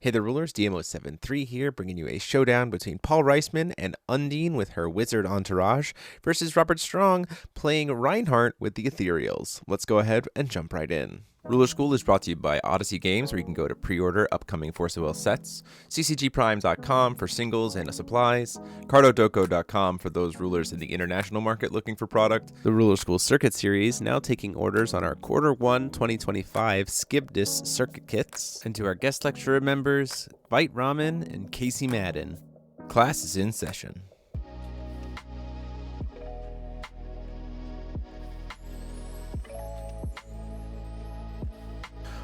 Hey there, rulers, DMO73 here, bringing you a showdown between Paul Reisman and Undine with her wizard entourage versus Robert Strong playing Reinhardt with the Ethereals. Let's go ahead and jump right in. Ruler School is brought to you by Odyssey Games, where you can go to pre-order upcoming Force of Will sets, ccgprime.com for singles and supplies, cardodoco.com for those rulers in the international market looking for product, the Ruler School Circuit Series now taking orders on our Q1 2025 Skibdis circuit kits, and to our guest lecturer members, Vite Ramen and Casey Madden. Class is in session.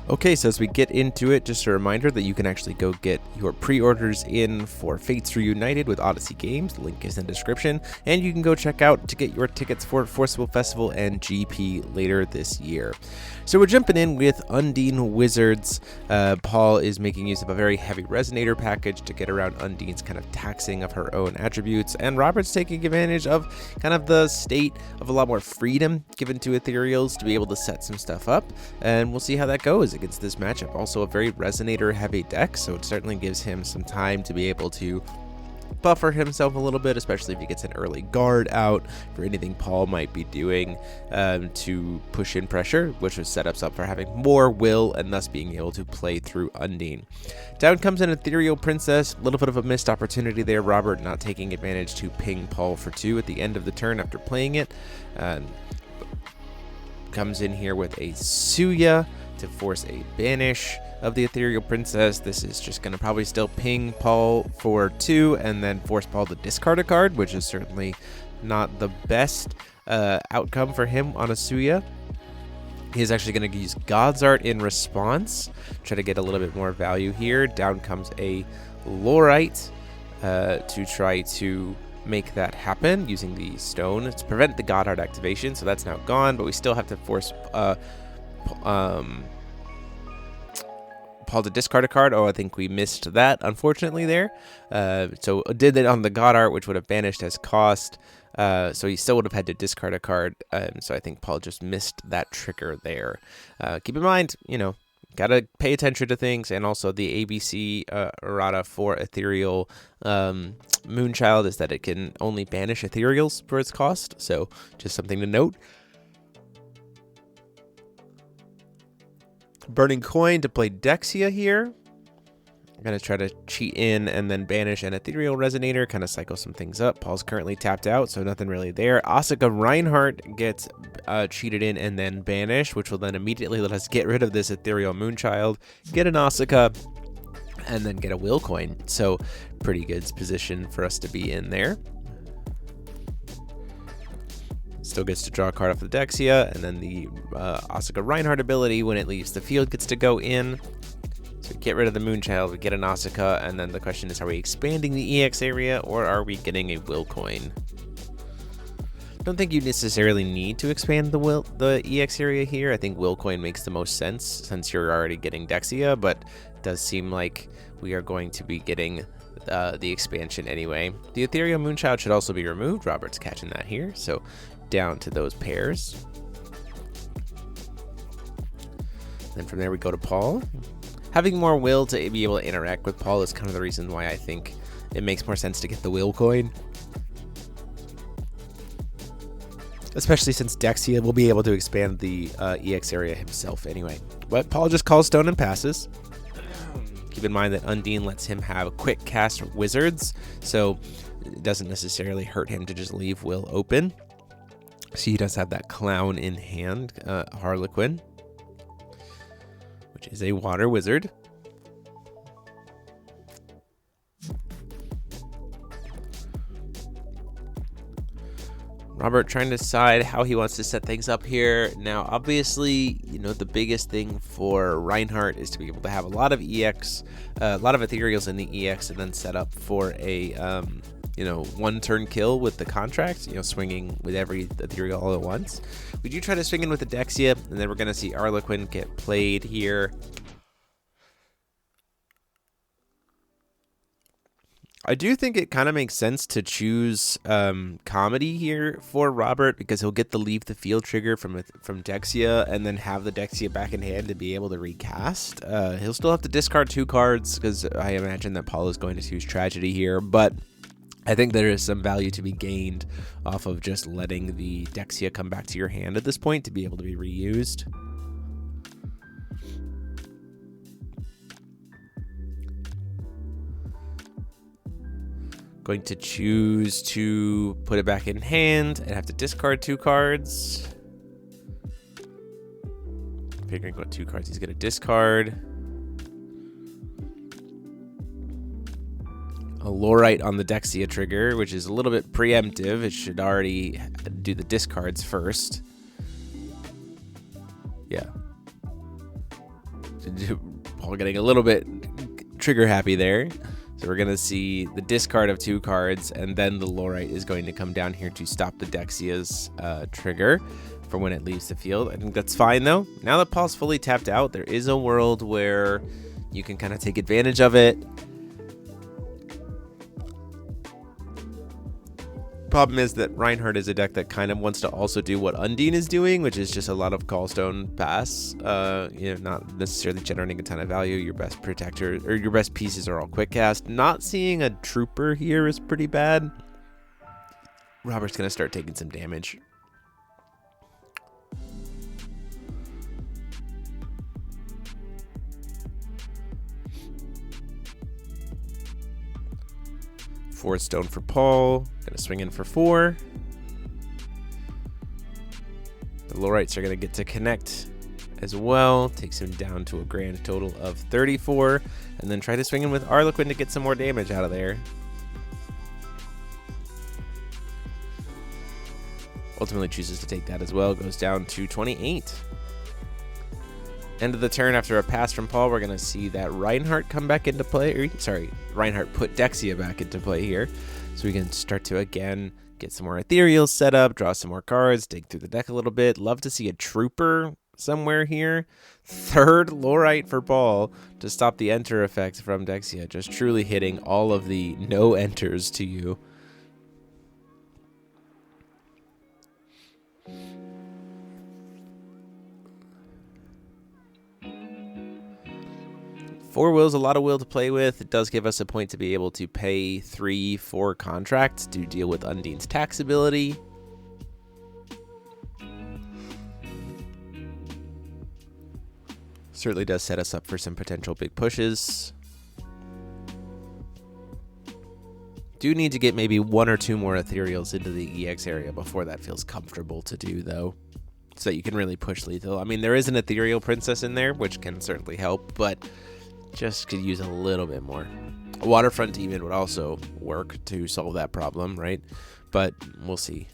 Okay, so as we get into it, just a reminder that you can actually go get your pre-orders in for Fates Reunited with Odyssey Games. The link is in the description. And you can go check out to get your tickets for Forcible Festival and GP later this year. So we're jumping in with Undine Wizards. Paul is making use of a very heavy resonator package to get around Undine's kind of taxing of her own attributes. And Robert's taking advantage of kind of the state of a lot more freedom given to Ethereals to be able to set some stuff up. And we'll see how that goes against this matchup. Also a very resonator heavy deck, so it certainly gives him some time to be able to buffer himself a little bit, especially if he gets an early guard out for anything Paul might be doing to push in pressure, which would set us up for having more will and thus being able to play through Undine. Down comes an Ethereal Princess, a little bit of a missed opportunity there. Robert not taking advantage to ping Paul for 2 at the end of the turn after playing it. Comes in here with a Suya to force a banish of the Ethereal Princess. This is just going to probably still ping Paul for 2 and then force Paul to discard a card, which is certainly not the best outcome for him on a Suya. He's actually going to use God's Art in response, try to get a little bit more value here. Down comes a Lorite to try to make that happen using the stone to prevent the God Art activation, so that's now gone, but we still have to force Paul to discard a card. Oh, I think we missed that, unfortunately, there. So did it on the God Art, which would have banished as cost. So he still would have had to discard a card. So I think Paul just missed that trigger there. Keep in mind, gotta pay attention to things, and also the ABC errata for Ethereal Moonchild is that it can only banish Ethereals for its cost. So just something to note. Burning Coin to play Dexia here. I'm going to try to cheat in and then banish an Ethereal Resonator, kind of cycle some things up. Paul's currently tapped out, so nothing really there. Asuka Reinhardt gets cheated in and then banish, which will then immediately let us get rid of this Ethereal Moonchild, get an Asuka, and then get a Will Coin. So pretty good position for us to be in there. Still gets to draw a card off the Dexia, and then the Asuka Reinhardt ability, when it leaves the field, gets to go in. So we get rid of the Moonchild, we get an Asuka, and then the question is, are we expanding the EX area, or are we getting a Will Coin? Don't think you necessarily need to expand the EX area here. I think Will Coin makes the most sense since you're already getting Dexia, but it does seem like we are going to be getting the expansion anyway. The Ethereal Moonchild should also be removed. Robert's catching that here, so down to those pairs. Then from there we go to Paul. Having more will to be able to interact with Paul is kind of the reason why I think it makes more sense to get the Will Coin. Especially since Dexia will be able to expand the EX area himself anyway. But Paul just calls stone and passes. Keep in mind that Undine lets him have quick cast wizards, so it doesn't necessarily hurt him to just leave Will open. So he does have that clown in hand, Harlequin, which is a water wizard. Robert trying to decide how he wants to set things up here. Now, obviously, the biggest thing for Reinhardt is to be able to have a lot of EX, a lot of Ethereals in the EX, and then set up for a one turn kill with the contract, swinging with every Ethereal all at once. We do try to swing in with the Dexia, and then we're going to see Harlequin get played here. I do think it kind of makes sense to choose Comedy here for Robert, because he'll get the leave the field trigger from Dexia and then have the Dexia back in hand to be able to recast. He'll still have to discard 2 cards because I imagine that Paul is going to choose Tragedy here, but I think there is some value to be gained off of just letting the Dexia come back to your hand at this point to be able to be reused. Going to choose to put it back in hand and have to discard 2 cards. Figuring what 2 cards he's going to discard. A Lorite on the Dexia trigger, which is a little bit preemptive. It should already do the discards first. Yeah. Paul getting a little bit trigger happy there. So we're going to see the discard of 2 cards, and then the Lorite is going to come down here to stop the Dexia's trigger for when it leaves the field. I think that's fine, though. Now that Paul's fully tapped out, there is a world where you can kind of take advantage of it. Problem is that Reinhardt is a deck that kind of wants to also do what Undine is doing, which is just a lot of Callstone pass, not necessarily generating a ton of value. Your best protector or your best pieces are all quick cast. Not seeing a trooper here is pretty bad. Robert's gonna start taking some damage. Forward stone for Paul. Gonna swing in for 4. The Lorites are gonna get to connect as well. Takes him down to a grand total of 34. And then try to swing in with Arlequin to get some more damage out of there. Ultimately chooses to take that as well. Goes down to 28. End of the turn, after a pass from Paul, we're going to see that Reinhardt come back into play. Reinhardt put Dexia back into play here. So we can start to, again, get some more ethereals set up, draw some more cards, dig through the deck a little bit. Love to see a trooper somewhere here. 3rd Lorite for Paul to stop the enter effect from Dexia. Just truly hitting all of the no enters to you. Four will's a lot of will to play with. It does give us a point to be able to pay 3 for contracts to deal with Undine's taxability. Certainly does set us up for some potential big pushes. Do need to get maybe 1 or 2 more ethereals into the EX area before that feels comfortable to do, though, so that you can really push lethal. I mean, there is an ethereal princess in there, which can certainly help, but just could use a little bit more. A waterfront demon would also work to solve that problem, right? But we'll see.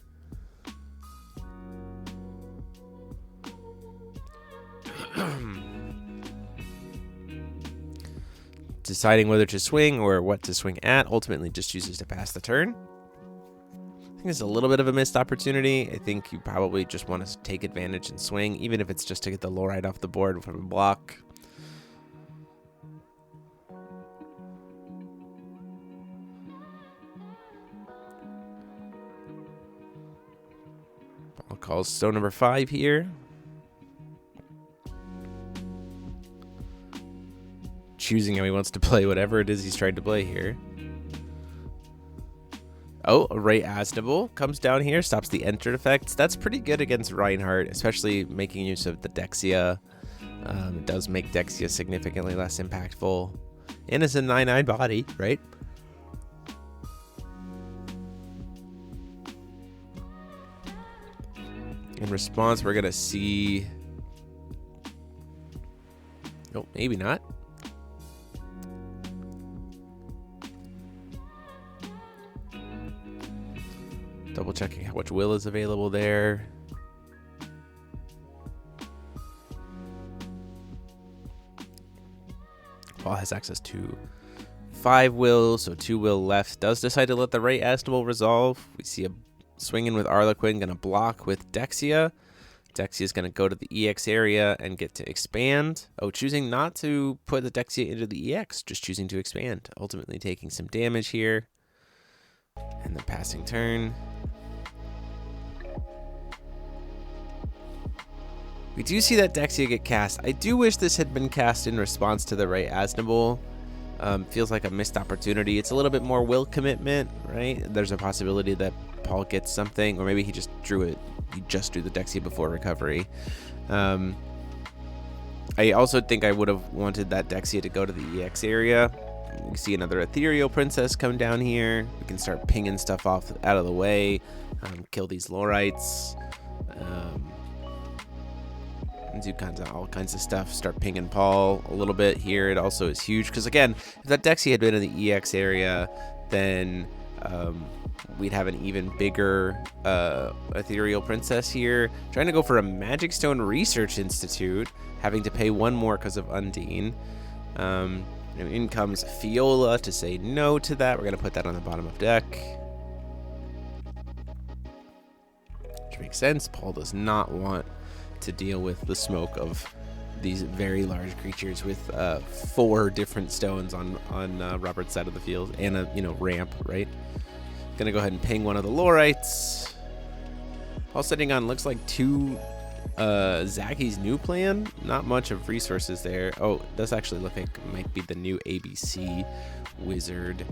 Deciding whether to swing or what to swing at, ultimately just chooses to pass the turn. I think it's a little bit of a missed opportunity. I think you probably just want to take advantage and swing, even if it's just to get the Lorite off the board from a block. Paul calls stone number 5 here. Choosing how he wants to play whatever it is he's trying to play here. Oh, Ray Asnable comes down here, stops the entered effects. That's pretty good against Reinhardt, especially making use of the Dexia. It does make Dexia significantly less impactful. And it's a 9/9 body, right? In response, we're going to see... Oh, maybe not. Double checking how much will is available there. Paul has access to 5 will, so 2 will left. Does decide to let the Ray Asnable resolve. We see a swinging with Arlequin, gonna block with Dexia. Dexia is going to go to the EX area and get to expand. Oh, choosing not to put the Dexia into the EX, just choosing to expand. Ultimately taking some damage here. And the passing turn. We do see that Dexia get cast. I do wish this had been cast in response to the right Asnable. Feels like a missed opportunity. It's a little bit more will commitment, right? There's a possibility that Paul gets something, or maybe he just drew it. He just drew the Dexia before recovery. I also think I would have wanted that Dexia to go to the EX area. We see another Ethereal Princess come down here. We can start pinging stuff off out of the way. Kill these Lorites. Do all kinds of stuff. Start pinging Paul a little bit here. It also is huge because, again, if that Dexia had been in the EX area, then we'd have an even bigger Ethereal Princess here. Trying to go for a Magic Stone Research Institute, having to pay one more because of Undine. In comes Fiola to say no to that. We're going to put that on the bottom of deck. Which makes sense. Paul does not want to deal with the smoke of these very large creatures with 4 different stones on Robert's side of the field and a ramp, right? Gonna go ahead and ping one of the Lorites. All sitting on looks like 2 Zacky's new plan. Not much of resources there. Oh, it does actually look like it might be the new ABC wizard.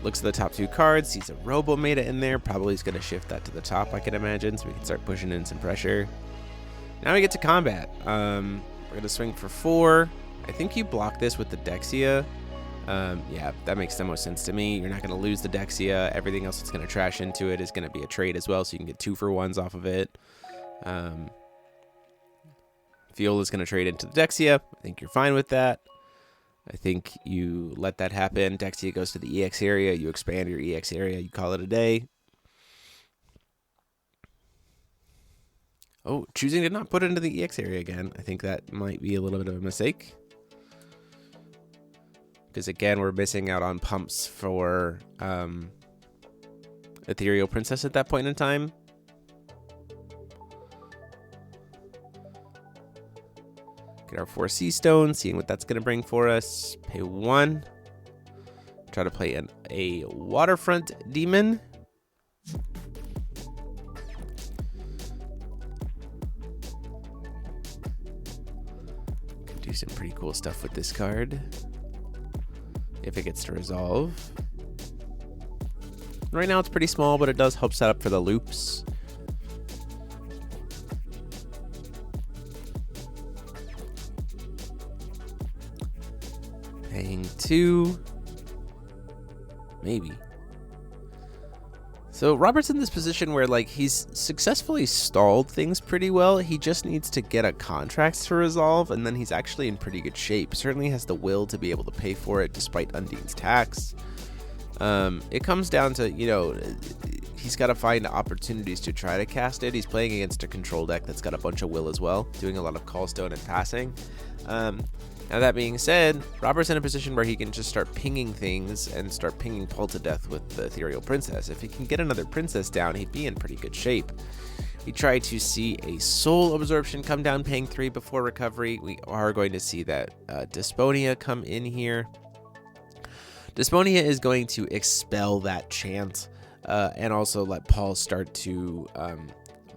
Looks at the top 2 cards, sees a Robometa in there. Probably is going to shift that to the top, I can imagine, so we can start pushing in some pressure. Now we get to combat. We're going to swing for 4. I think you block this with the Dexia. Yeah, that makes the most sense to me. You're not going to lose the Dexia. Everything else that's going to trash into it is going to be a trade as well, so you can get 2-for-1s off of it. Fiola's going to trade into the Dexia. I think you're fine with that. I think you let that happen. Dexia goes to the EX area. You expand your EX area. You call it a day. Oh, choosing to not put it into the EX area again. I think that might be a little bit of a mistake. Because, again, we're missing out on pumps for Ethereal Princess at that point in time. Get our 4 sea stones, seeing what that's going to bring for us. Pay 1. Try to play a waterfront demon. Can do some pretty cool stuff with this card if it gets to resolve. Right now it's pretty small, but it does help set up for the loops. Paying 2. Maybe. So Robert's in this position where, like, he's successfully stalled things pretty well. He just needs to get a contract to resolve, and then he's actually in pretty good shape. Certainly has the will to be able to pay for it despite Undine's tax. It comes down to, he's got to find opportunities to try to cast it. He's playing against a control deck that's got a bunch of will as well, doing a lot of callstone and passing. Now that being said, Robert's in a position where he can just start pinging things and start pinging Paul to death with the Ethereal Princess. If he can get another Princess down, he'd be in pretty good shape. We try to see a Soul Absorption come down, paying 3 before recovery. We are going to see that Desponia come in here. Desponia is going to expel that chant and also let Paul start to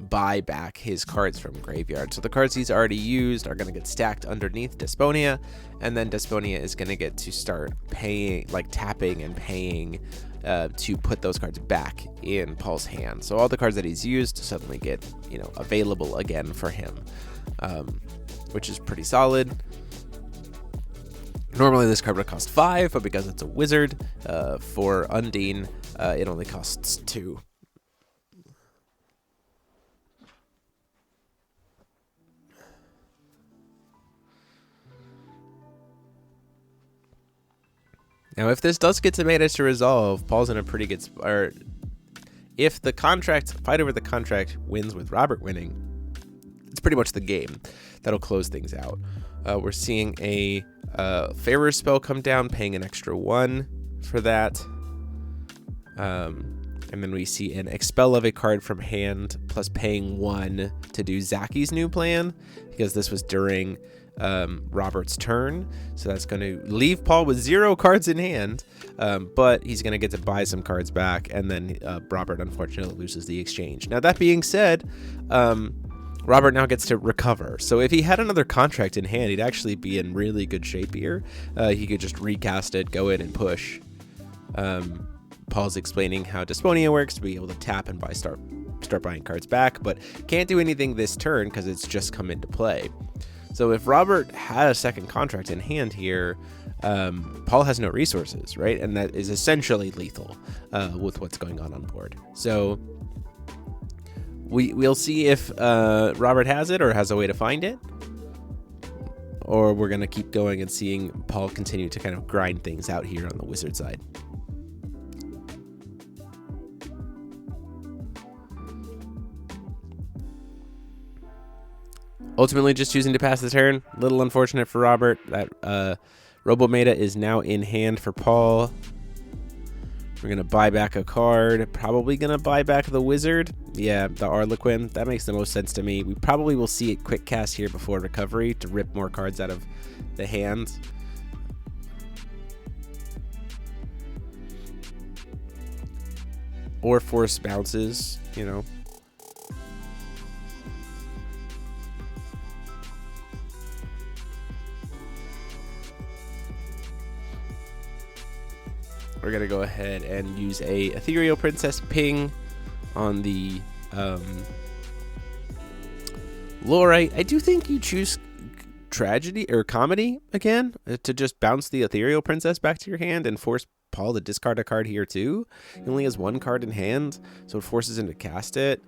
buy back his cards from graveyard. So the cards he's already used are going to get stacked underneath Desponia, and then Desponia is going to get to start paying, like tapping and paying to put those cards back in Paul's hand. So all the cards that he's used suddenly get, available again for him, which is pretty solid. Normally this card would cost 5, but because it's a wizard, for Undine, it only costs 2. Now, if this does get to manage to resolve, Paul's in a pretty good spot. Or if the fight over the contract wins with Robert winning, it's pretty much the game. That'll close things out. We're seeing a Fairer spell come down, paying an extra 1 for that. And then we see an expel of a card from hand plus paying 1 to do Zacky's new plan, because this was during Robert's turn. So that's going to leave Paul with 0 cards in hand, but he's going to get to buy some cards back, and then Robert unfortunately loses the exchange. Now, that being said, Robert now gets to recover. So if he had another contract in hand, he'd actually be in really good shape here. He could just recast it, go in and push. Paul's explaining how Desponia works to be able to tap and start buying cards back, but can't do anything this turn because it's just come into play. So if Robert had a second contract in hand here, Paul has no resources, right? And that is essentially lethal with what's going on board. So we'll see if Robert has it or has a way to find it, or we're going to keep going and seeing Paul continue to kind of grind things out here on the wizard side. Ultimately just choosing to pass the turn. A little unfortunate for Robert. That Robo-Meta is now in hand for Paul. We're going to buy back a card. Probably going to buy back the wizard. Yeah, the Arlequin. That makes the most sense to me. We probably will see it quick cast here before recovery to rip more cards out of the hand. Or force bounces, you know. We're going to go ahead and use a Ethereal Princess ping on the Lorite. I do think you choose tragedy or comedy again to just bounce the Ethereal Princess back to your hand and force Paul to discard a card here too. He only has 1 card in hand, so it forces him to cast it,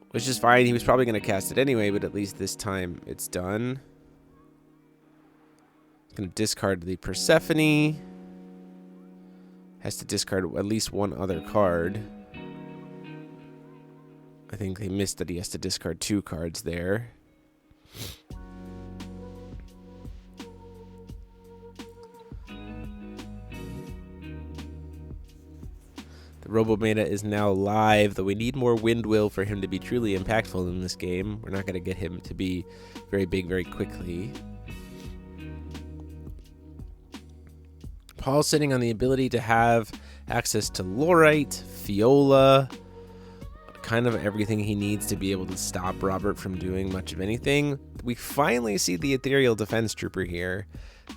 which is fine. He was probably going to cast it anyway, but at least this time it's done. Going to discard the Persephone. Has to discard at least 1 other card. I think they missed that he has to discard 2 cards there. The Robo-Meta is now live, though we need more Wind Will for him to be truly impactful in this game. We're not going to get him to be very big very quickly. Paul's sitting on the ability to have access to Lorite, Fiola, kind of everything he needs to be able to stop Robert from doing much of anything. We finally see the Ethereal Defense Trooper here.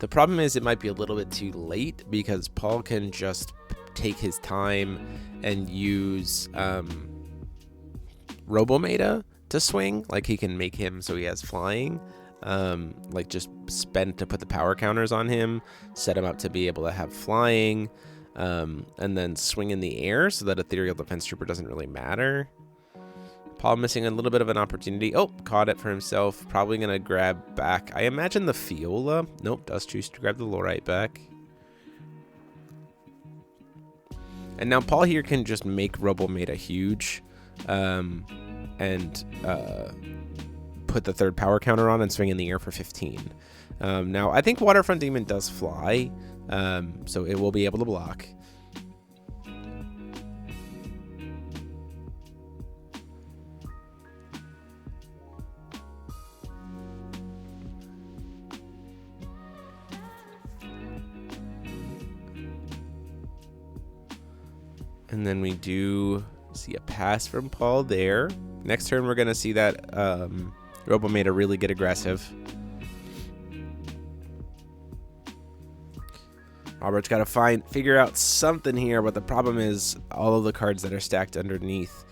The problem is it might be a little bit too late because Paul can just take his time and use Robo-Meta to swing. Like, he can make him so he has flying. Like, just spend to put the power counters on him, set him up to be able to have flying, and then swing in the air so that Ethereal Defense Trooper doesn't really matter. Paul missing a little bit of an opportunity. Oh, caught it for himself. Probably going to grab back, I imagine, the Fiola. Nope, does choose to grab the Lorite back. And now Paul here can just make Robo-Meta huge, and put the 3rd power counter on and swing in the air for 15. Now, I think Waterfront Demon does fly, so it will be able to block. And then we do see a pass from Paul there. Next turn, we're going to see that Robo-Meta really get aggressive. Robert's got to figure out something here, but the problem is all of the cards that are stacked underneath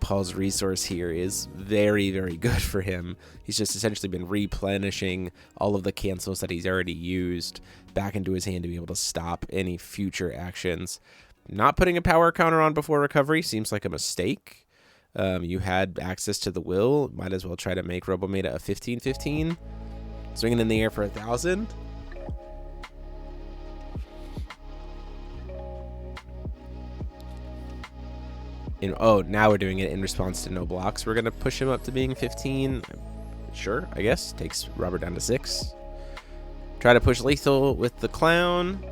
Paul's resource here is very, very good for him. He's just essentially been replenishing all of the cancels that he's already used back into his hand to be able to stop any future actions. Not putting a power counter on before recovery seems like a mistake. You had access to the will. Might as well try to make Robo-Meta a 15-15. Swinging in the air for 1,000. Oh, now we're doing it in response to no blocks. We're going to push him up to being 15. Sure, I guess. Takes Robert down to 6. Try to push lethal with the clown.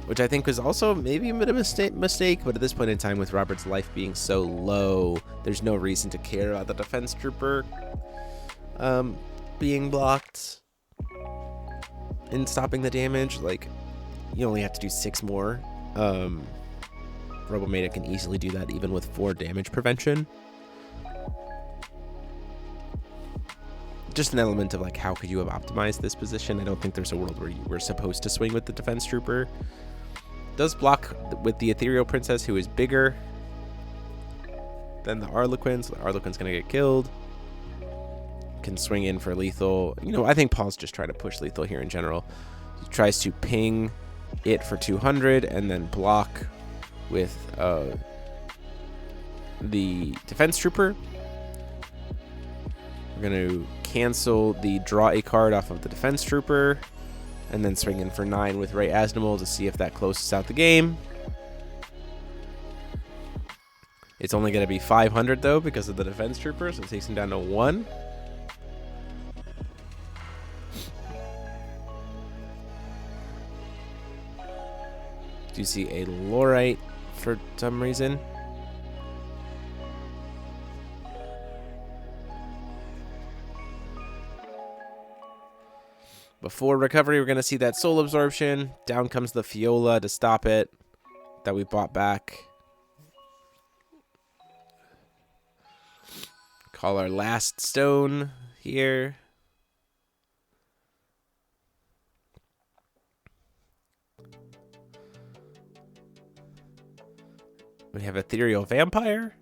which I think was also maybe a bit of a mistake, but at this point in time, with Robert's life being so low, there's no reason to care about the defense trooper being blocked and stopping the damage. Like, you only have to do 6 more. Robometa can easily do that even with 4 damage prevention. Just an element of like, how could you have optimized this position? I don't think there's a world where you were supposed to swing with the defense trooper. Does block with the Ethereal Princess, who is bigger than the Arlequin, so the Arlequin's gonna get killed. Can swing in for lethal. You know, I think Paul's just trying to push lethal here in general. He tries to ping it for 200 and then block with the defense trooper. We're going to cancel the draw a card off of the defense trooper and then swing in for 9 with Ray Asnimal to see if that closes out the game. It's only going to be 500 though because of the defense trooper, so it takes him down to 1. Do you see a Lorite for some reason? Before recovery, we're going to see that soul absorption. Down comes the Fiola to stop it that we bought back. Call our last stone here. We have Ethereal Vampire.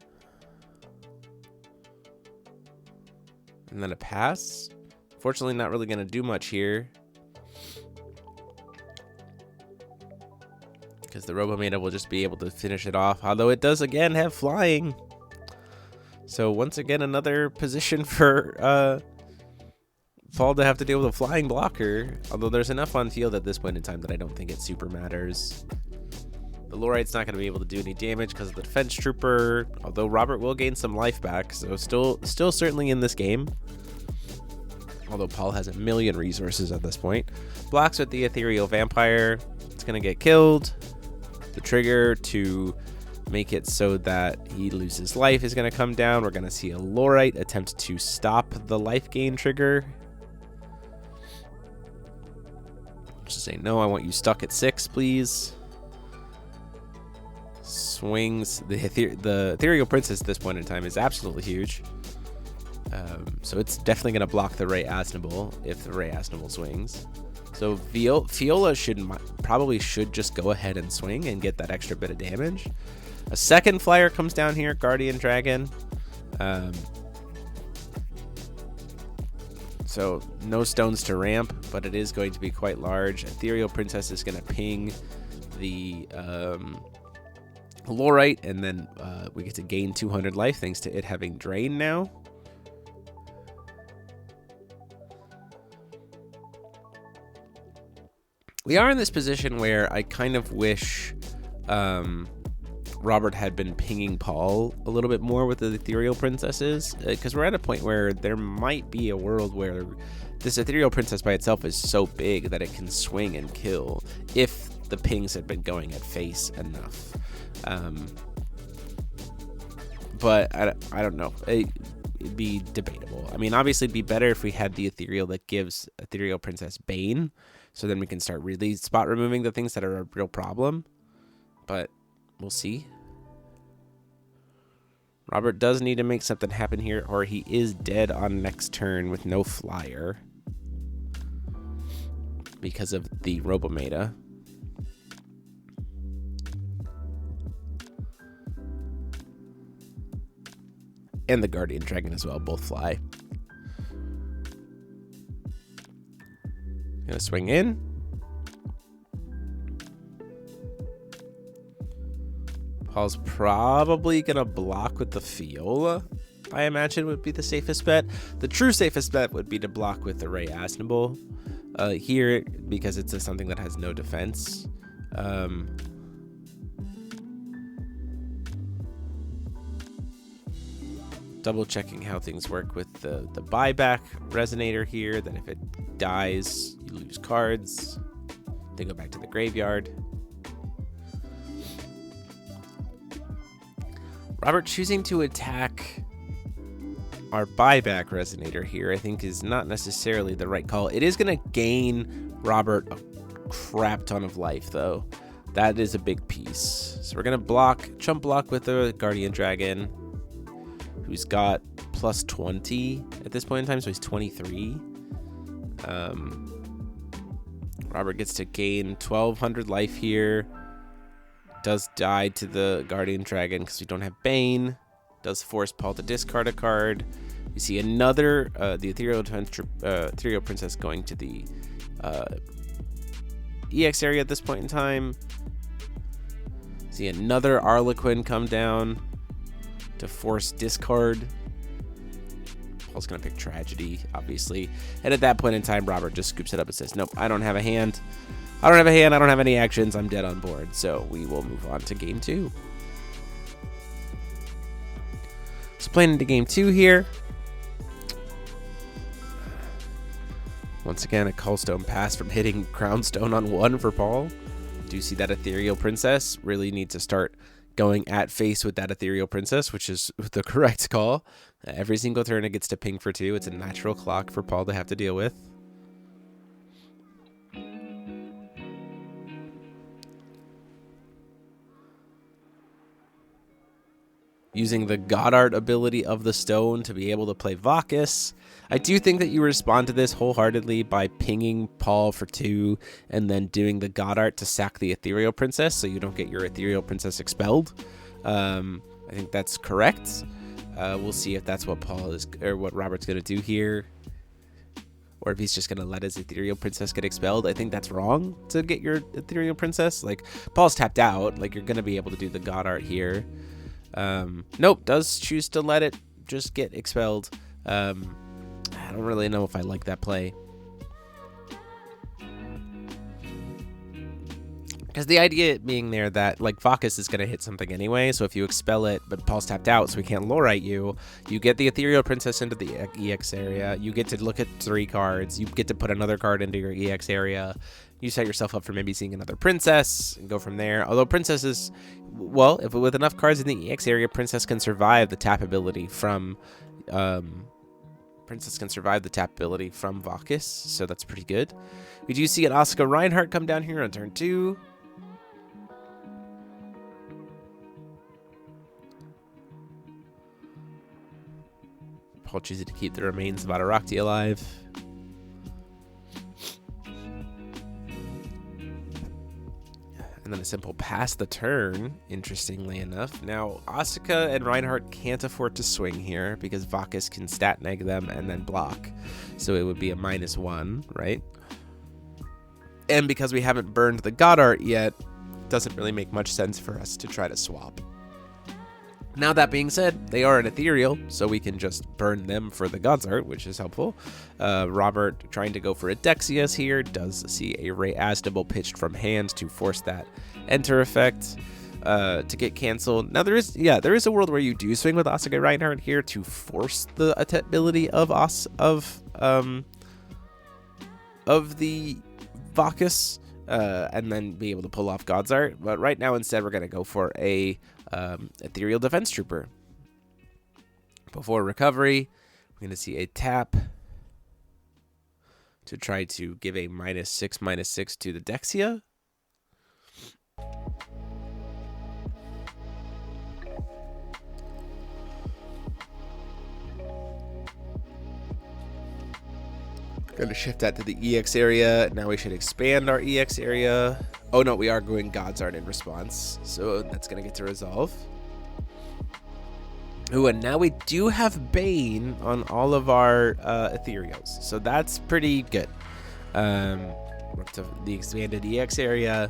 And then a pass. Fortunately, not really going to do much here, because the Robometa will just be able to finish it off. Although it does, again, have flying. So once again, another position for Paul to have to deal with a flying blocker. Although there's enough on field at this point in time that I don't think it super matters. The Lorite's not going to be able to do any damage because of the defense trooper. Although Robert will gain some life back, so still certainly in this game. Although Paul has a million resources at this point. Blocks with the Ethereal Vampire. It's going to get killed. The trigger to make it so that he loses life is going to come down. We're going to see a Lorite attempt to stop the life gain trigger. Just say, no, I want you stuck at 6, please. Swings. The Ethereal Princess at this point in time is absolutely huge. So it's definitely going to block the Ray Asnimal if the Ray Asnimal swings. So Fiola probably should just go ahead and swing and get that extra bit of damage. A second flyer comes down here, Guardian Dragon. So no stones to ramp, but it is going to be quite large. Ethereal Princess is going to ping the Lorite, and then we get to gain 200 life thanks to it having Drain now. We are in this position where I kind of wish Robert had been pinging Paul a little bit more with the Ethereal Princesses, because we're at a point where there might be a world where this Ethereal Princess by itself is so big that it can swing and kill if the pings had been going at face enough. But I don't know. It'd be debatable. I mean, obviously it'd be better if we had the Ethereal that gives Ethereal Princess Bane, so then we can start really spot removing the things that are a real problem. But we'll see. Robert does need to make something happen here, or he is dead on next turn with no flyer because of the Robometa. And the Guardian Dragon as well, both fly. Gonna swing in. Paul's probably gonna block with the Fiola, I imagine would be the safest bet. The true safest bet would be to block with the Ray Asnimal here, because it's something that has no defense. Double checking how things work with the buyback resonator here, that if it dies, you lose cards. They go back to the graveyard. Robert choosing to attack our buyback resonator here, I think, is not necessarily the right call. It is going to gain Robert a crap ton of life, though. That is a big piece. So we're going to block, chump block with the Guardian Dragon, who's got plus 20 at this point in time, so he's 23. Robert gets to gain 1,200 life here. Does die to the Guardian Dragon because we don't have Bane. Does force Paul to discard a card. We see another, the Ethereal Princess going to the EX area at this point in time. See another Arlequin come down to force discard. Paul's going to pick Tragedy, obviously. And at that point in time, Robert just scoops it up and says, nope, I don't have a hand. I don't have any actions. I'm dead on board. So we will move on to game 2. So playing into game 2 here. Once again, a Callstone pass from hitting Crownstone on 1 for Paul. Do see that Ethereal Princess. Really need to start going at face with that Ethereal Princess, which is the correct call. Every single turn it gets to ping for 2. It's a natural clock for Paul to have to deal with. Using the Goddard ability of the stone to be able to play Vakis. I do think that you respond to this wholeheartedly by pinging Paul for 2 and then doing the Goddard to sack the Ethereal Princess so you don't get your Ethereal Princess expelled. I think that's correct. We'll see if that's what Paul is, or what Robert's going to do here, or if he's just going to let his Ethereal Princess get expelled. I think that's wrong to get your Ethereal Princess. Like, Paul's tapped out. Like, you're going to be able to do the Goddard here. Nope, does choose to let it just get expelled. I don't really know if I like that play. Because the idea being there that, like, Vakis is going to hit something anyway, so if you expel it, but Paul's tapped out, so he can't Lorite you, you get the Ethereal Princess into the EX area, you get to look at 3 cards, you get to put another card into your EX area, you set yourself up for maybe seeing another Princess, and go from there. Although Princesses, well, if with enough cards in the EX area, Princess can survive the tap ability from, Vakis, so that's pretty good. We do see an Asuka Reinhardt come down here on turn 2. Paul choosing to keep the remains of Atarakti alive. And then a simple pass the turn, interestingly enough. Now, Asuka and Reinhardt can't afford to swing here because Vakis can stat neg them and then block. So it would be a -1, right? And because we haven't burned the Goddard yet, it doesn't really make much sense for us to try to swap. Now, that being said, they are an Ethereal, so we can just burn them for the Goddard, which is helpful. Robert trying to go for a Dexius here, does see a Ray Asdable pitched from hand to force that enter effect to get canceled. Now, there is a world where you do swing with Asuka Reinhardt here to force the ability of the Vakis, and then be able to pull off Goddard. But right now, instead, we're going to go for a Ethereal Defense Trooper. Before recovery, we're going to see a tap to try to give a -6/-6 to the Dexia. Going to shift that to the EX area. Now we should expand our EX area. Oh no, we are going Goddard in response, so that's going to get to resolve. Ooh, and now we do have Bane on all of our Ethereals, so that's pretty good. We're up to the expanded EX area.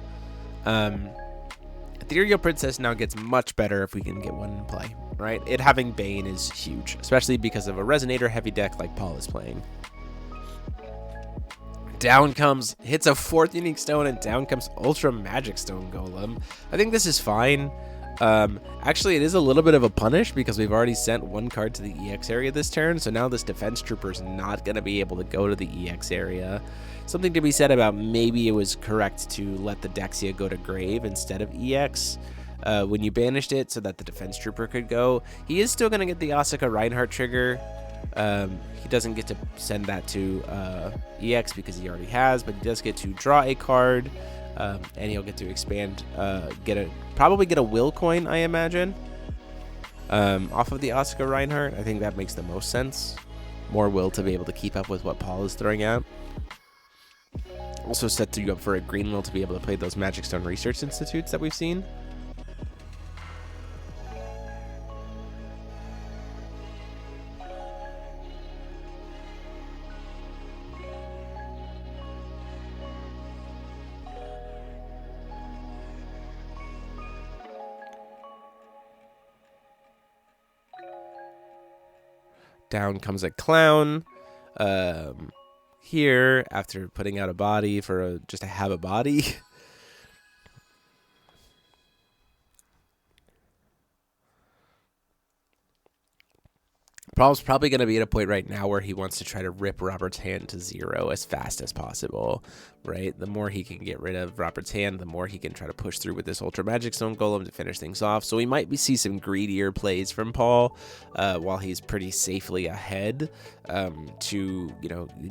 Ethereal Princess now gets much better if we can get one in play, right? It having Bane is huge, especially because of a Resonator heavy deck like Paul is playing. Down comes, hits a 4th Unique Stone, and down comes Ultra Magic Stone Golem. I think this is fine. Actually, it is a little bit of a punish because we've already sent 1 card to the EX area this turn, so now this Defense Trooper is not going to be able to go to the EX area. Something to be said about maybe it was correct to let the Dexia go to Grave instead of EX. when you banished it so that the defense trooper could go. He is still going to get the Asuka Reinhardt trigger. He doesn't get to send that to EX because he already has, but he does get to draw a card, and he'll get to expand, probably get a will coin, I imagine, off of the Asuka Reinhardt. I think that makes the most sense. More will to be able to keep up with what Paul is throwing out. Also set you up for a green will to be able to play those Magic Stone Research Institutes that we've seen. Down comes a clown. Here, after putting out a body for just to have a body. Paul's probably going to be at a point right now where he wants to try to rip Robert's hand to 0 as fast as possible, right? The more he can get rid of Robert's hand, the more he can try to push through with this Ultra Magic Stone Golem to finish things off. So we might see some greedier plays from Paul while he's pretty safely ahead to,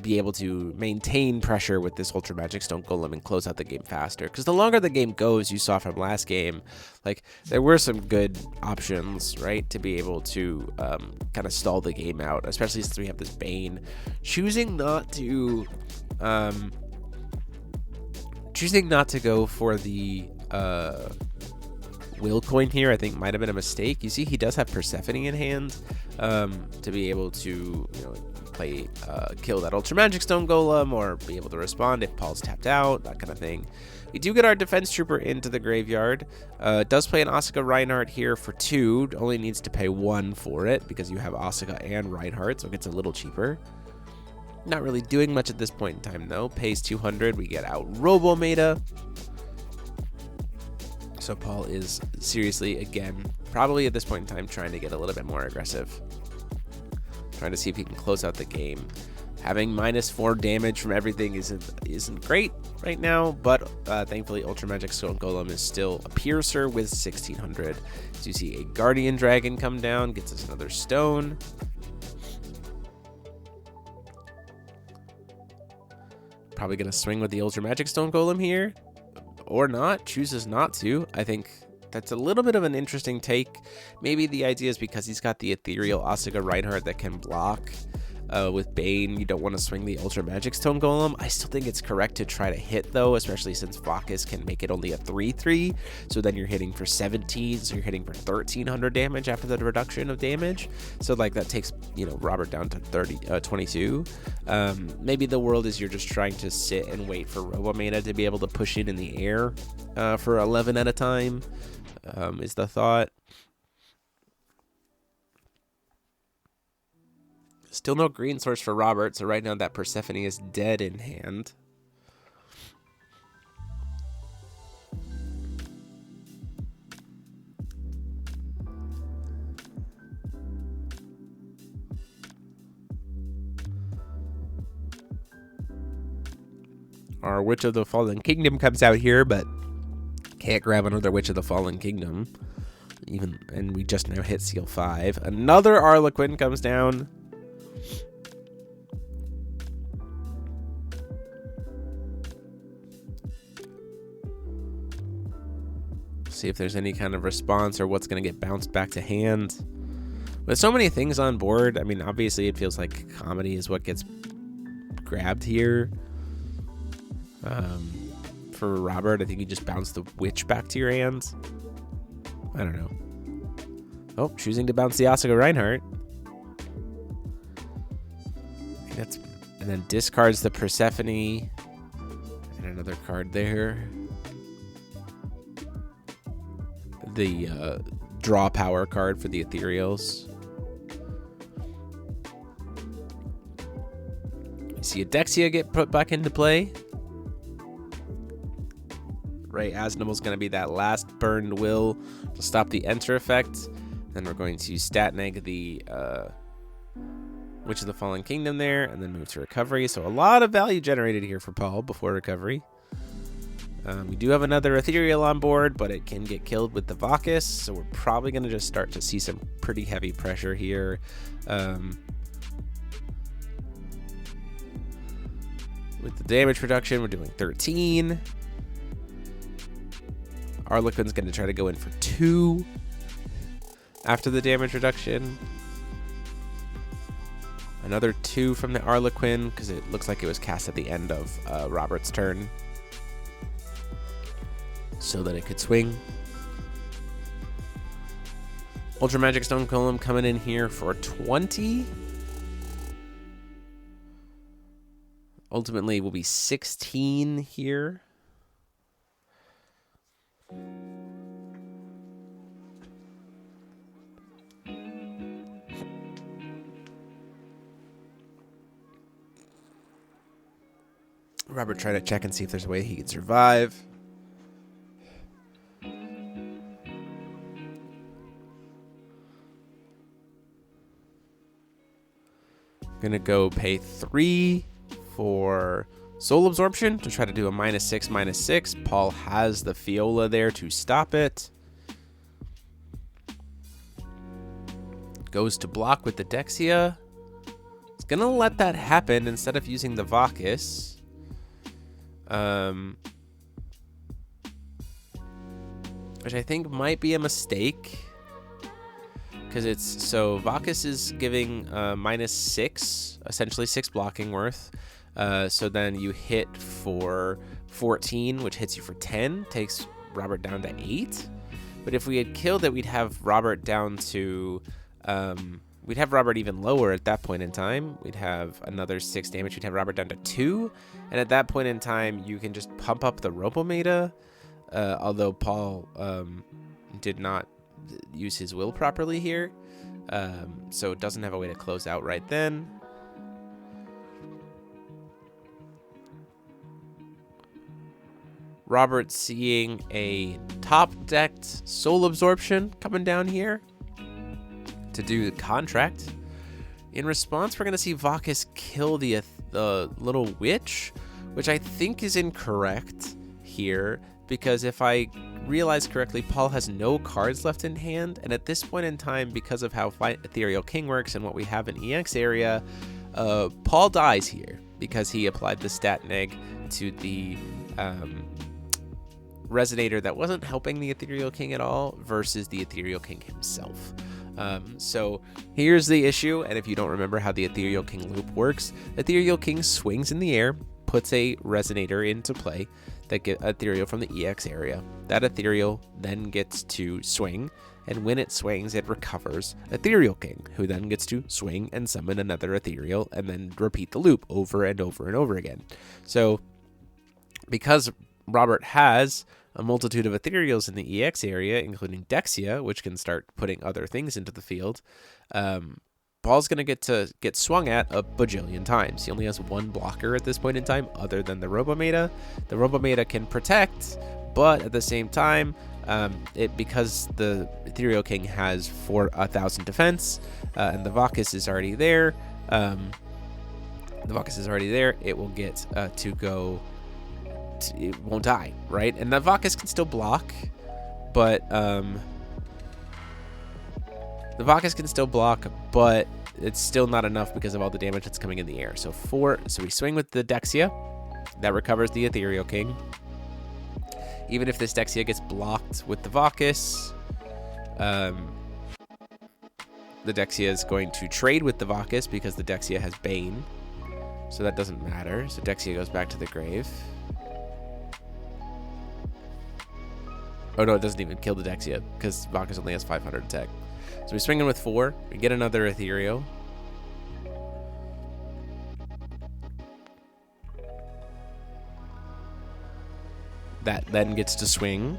be able to maintain pressure with this Ultra Magic Stone Golem and close out the game faster. Because the longer the game goes, you saw from last game, like there were some good options, right, to be able to kind of stall the game out, especially since we have this Bane. Choosing not to go for the will coin here, I think might have been a mistake. You see, he does have Persephone in hand to be able to, kill that Ultra Magic Stone Golem or be able to respond if Paul's tapped out, that kind of thing. We do get our Defense Trooper into the graveyard. Does play an Asuka Reinhardt here for 2. Only needs to pay 1 for it because you have Asuka and Reinhardt, so it gets a little cheaper. Not really doing much at this point in time, though. Pays 200. We get out Robo Meta. So Paul is seriously, again, probably at this point in time, trying to get a little bit more aggressive. Trying to see if he can close out the game. Having -4 damage from everything isn't great right now, but thankfully Ultra Magic Stone Golem is still a piercer with 1600. So you see a Guardian Dragon come down, gets us another stone. Probably going to swing with the Ultra Magic Stone Golem here, or not, chooses not to. I think that's a little bit of an interesting take. Maybe the idea is because he's got the Ethereal Asuka Reinhardt that can block. With Bane, you don't want to swing the Ultra Magic Stone Golem. I still think it's correct to try to hit, though, especially since Focus can make it only a 3/3. So then you're hitting for 17, so you're hitting for 1300 damage after the reduction of damage. So, like, that takes, Robert down to 22. Maybe the world is you're just trying to sit and wait for Robometa to be able to push it in the air for 11 at a time, is the thought. Still no green source for Robert, so right now that Persephone is dead in hand. Our Witch of the Fallen Kingdom comes out here, but can't grab another Witch of the Fallen Kingdom. And we just now hit Seal 5. Another Arlequin comes down. See if there's any kind of response or what's going to get bounced back to hand. With so many things on board, I mean, obviously it feels like comedy is what gets grabbed here. For Robert, I think you just bounce the Witch back to your hands. I don't know. Oh, choosing to bounce the Asuka Reinhardt. And then discards the Persephone. And another card there. The draw power card for the Ethereals. You see a Dexia get put back into play. Ray Asnimal's going to be that last burned will to stop the enter effect. Then we're going to stat neg the Witch of the Fallen Kingdom there, and then move to recovery. So a lot of value generated here for Paul before recovery. We do have another ethereal on board, but it can get killed with the Vakis, so we're probably going to just start to see some pretty heavy pressure here. With the damage reduction, we're doing 13. Arlequin's going to try to go in for 2 after the damage reduction. Another 2 from the Arlequin, because it looks like it was cast at the end of Robert's turn, so that it could swing. Ultra Magic Stone Golem coming in here for 20. Ultimately, will be 16 here. Robert trying to check and see if there's a way he can survive. Gonna go pay 3 for Soul Absorption to try to do a -6/-6. Paul has the Fiola there to stop it. Goes to block with the Dexia. It's gonna let that happen instead of using the Vakis. Which I think might be a mistake. Because it's, so Vakis is giving -6, essentially 6 blocking worth. So then you hit for 14, which hits you for 10, takes Robert down to 8. But if we had killed it, we'd have Robert down to, we'd have Robert even lower at that point in time. We'd have another 6 damage. We'd have Robert down to 2. And at that point in time, you can just pump up the Robometa. Although Paul did not use his will properly here. So it doesn't have a way to close out right then. Robert seeing a top-decked Soul Absorption coming down here to do the contract. In response, we're going to see Vakis kill the little witch, which I think is incorrect here, because if I realize correctly, Paul has no cards left in hand, and at this point in time, because of how Ethereal King works and what we have in EX area, Paul dies here because he applied the stat neg to the Resonator that wasn't helping the Ethereal King at all versus the Ethereal King himself. So here's the issue, and if you don't remember how the Ethereal King loop works, Ethereal King swings in the air, puts a Resonator into play that get Ethereal from the EX area. That Ethereal then gets to swing, and when it swings, it recovers Ethereal King, who then gets to swing and summon another Ethereal, and then repeat the loop over and over and over again. So because Robert has a multitude of Ethereals in the EX area, including Dexia, which can start putting other things into the field, Paul's going to get swung at a bajillion times. He only has 1 blocker at this point in time other than the Robometa. The Robometa can protect, but at the same time, because the Ethereal King has 1,000 defense, and the Vakis is already there, it will get to go... It won't die, right? And the Vakis can still block, but it's still not enough because of all the damage that's coming in the air. So we swing with the Dexia. That recovers the Ethereal King. Even if this Dexia gets blocked with the Vakis, the Dexia is going to trade with the Vakis because the Dexia has Bane. So that doesn't matter. So Dexia goes back to the grave. Oh no, it doesn't even kill the Dexia because Vakis only has 500 attack. So we swing in with 4. We get another Ethereal. That then gets to swing,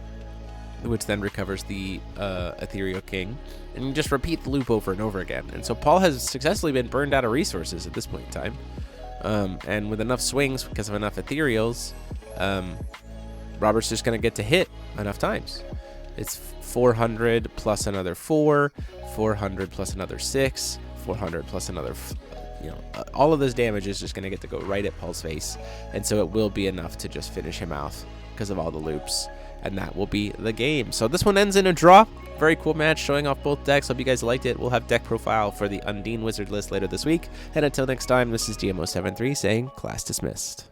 which then recovers the Ethereal King. And you just repeat the loop over and over again. And so Paul has successfully been burned out of resources at this point in time. And with enough swings, because of enough Ethereals, Robert's just going to get to hit enough times. It's 400 plus another 4, 400 plus another 6, 400 plus another, all of this damage is just going to get to go right at Paul's face. And so it will be enough to just finish him off because of all the loops. And that will be the game. So this one ends in a draw. Very cool match, showing off both decks. Hope you guys liked it. We'll have deck profile for the Undine Wizard list later this week. And until next time, this is DMO73 saying class dismissed.